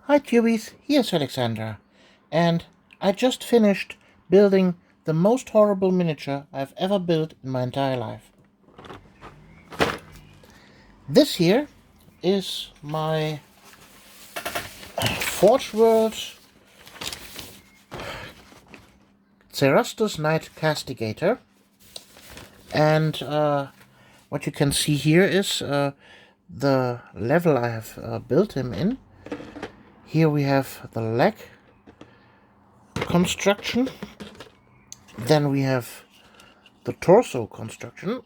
Hi Cubies, here's Alexandra, and I just finished building the most horrible miniature I've ever built in my entire life. This here is my Forge World Cerastus Knight Castigator, and what you can see here is the level I have built him in. Here we have the leg construction, then we have the torso construction,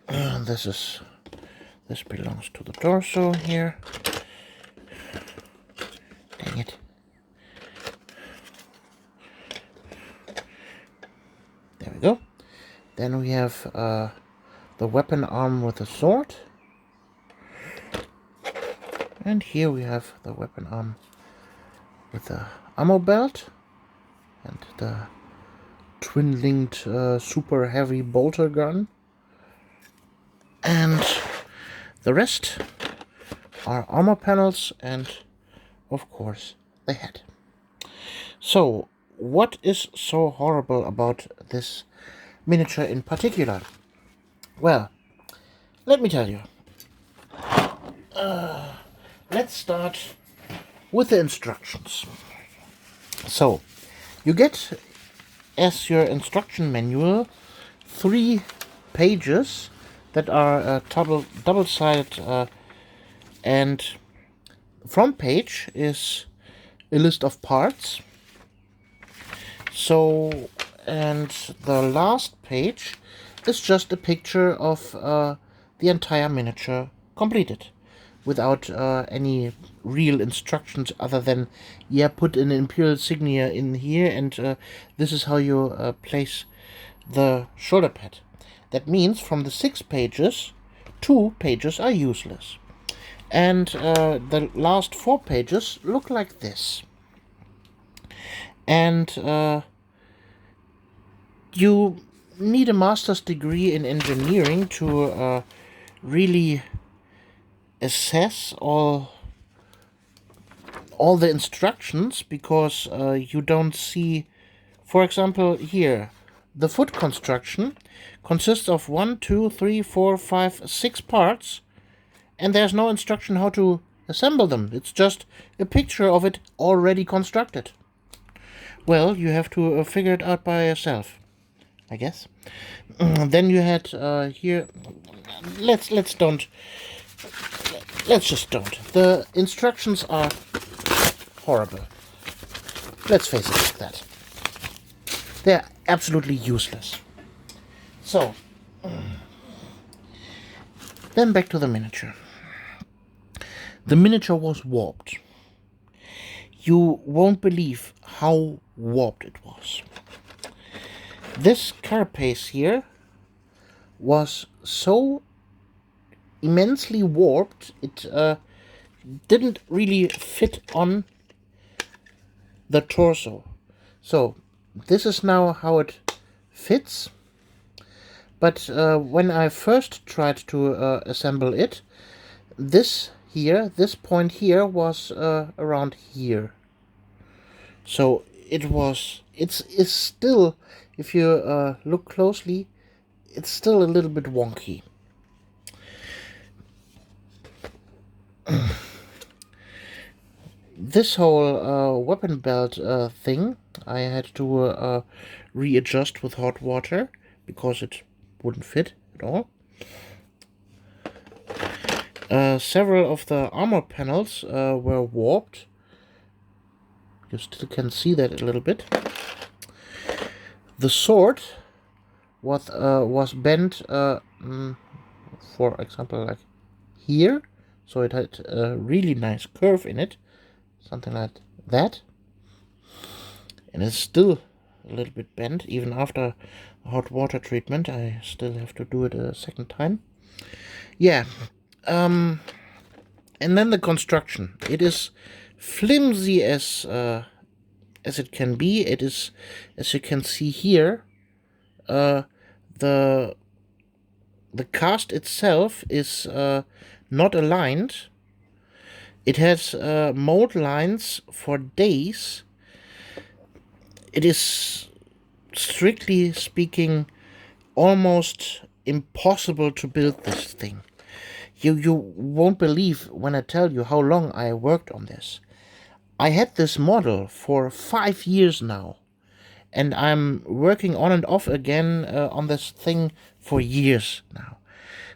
and this belongs to the torso here. Dang it. There we go. Then we have the weapon arm with a sword. And here we have the weapon arm with the ammo belt and the twin-linked super heavy bolter gun. And the rest are armor panels and, of course, the head. So, what is so horrible about this miniature in particular? Well, let me tell you. Let's start with the instructions. So, you get, as your instruction manual, 3 pages that are double-sided, and front page is a list of parts. So, and the last page is just a picture of the entire miniature completed, without any real instructions other than, put an Imperial Signia in here, and this is how you place the shoulder pad. That means from the 6 pages, 2 pages are useless. And the last 4 pages look like this. And you need a master's degree in engineering to really assess all the instructions, because you don't see, for example, here the foot construction consists of 1, 2, 3, 4, 5, 6 parts, and there's no instruction how to assemble them. It's just a picture of it already constructed. Well, you have to figure it out by yourself, I guess. Then you had here. Let's just don't. The instructions are horrible. Let's face it like that. They're absolutely useless. So, then back to the miniature. The miniature was warped. You won't believe how warped it was. This carapace here was so immensely warped, it didn't really fit on the torso. So this is now how it fits. But when I first tried to assemble it, this point here was around here. So it's still, if you look closely, it's still a little bit wonky. This whole weapon belt thing I had to readjust with hot water because it wouldn't fit at all. Several of the armor panels were warped. You still can see that a little bit. The sword was bent, for example, like here, so it had a really nice curve in it, something like that. And it's still a little bit bent, even after hot water treatment. I still have to do it a second time. Yeah. And then the construction. It is flimsy as it can be. It is, as you can see here, the the cast itself is not aligned. It has mold lines for days. It is, strictly speaking, almost impossible to build this thing. You won't believe when I tell you how long I worked on this. I had this model for 5 years now, and I'm working on and off again on this thing for years now.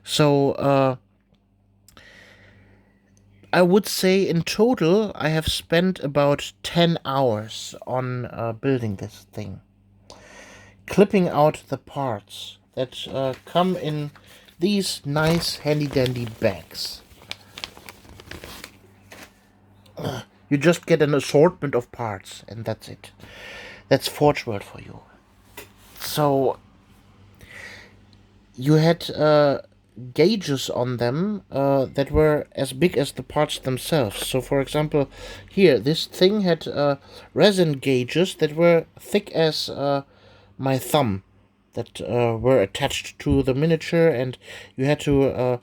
So I would say in total I have spent about 10 hours on building this thing. Clipping out the parts that come in these nice handy dandy bags. You just get an assortment of parts and that's it. That's Forge World for you. So you had gauges on them that were as big as the parts themselves. So for example, here this thing had resin gauges that were thick as my thumb, that were attached to the miniature, and you had to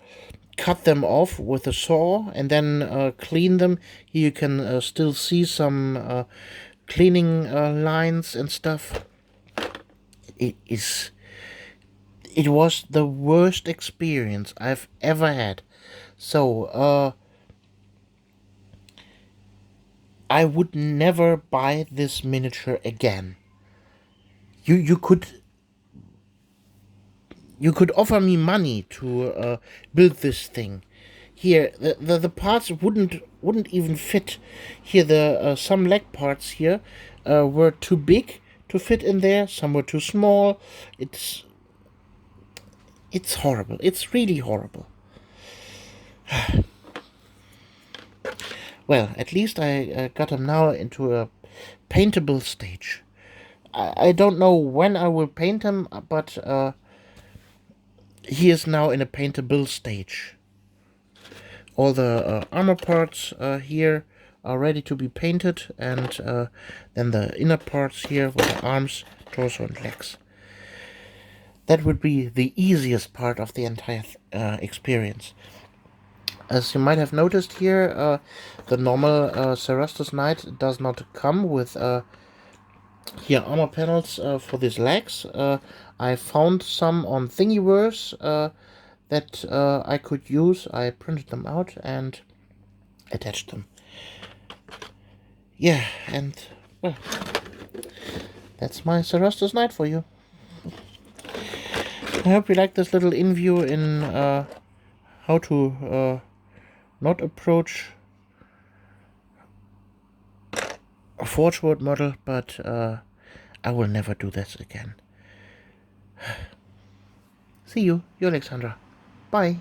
cut them off with a saw and then clean them. Here you can still see some cleaning lines and stuff. It was the worst experience I've ever had. So I would never buy this miniature again. You could offer me money to build this thing. Here, the parts wouldn't even fit. Here, the some leg parts here were too big to fit in there. Some were too small. It's horrible. It's really horrible. Well, at least I got them now into a paintable stage. I don't know when I will paint him, but he is now in a paintable stage. All the armor parts here are ready to be painted, and then the inner parts here with the arms, torso and legs. That would be the easiest part of the entire experience. As you might have noticed here, the normal Cerastus Knight does not come with here armor panels for these legs. I found some on Thingiverse that I could use. I printed them out and attached them. Yeah, and well, that's my Cerastus Knight for you. I hope you like this little in-view in how to not approach a Forge World model, but I will never do this again. See you, Alexandra. Bye.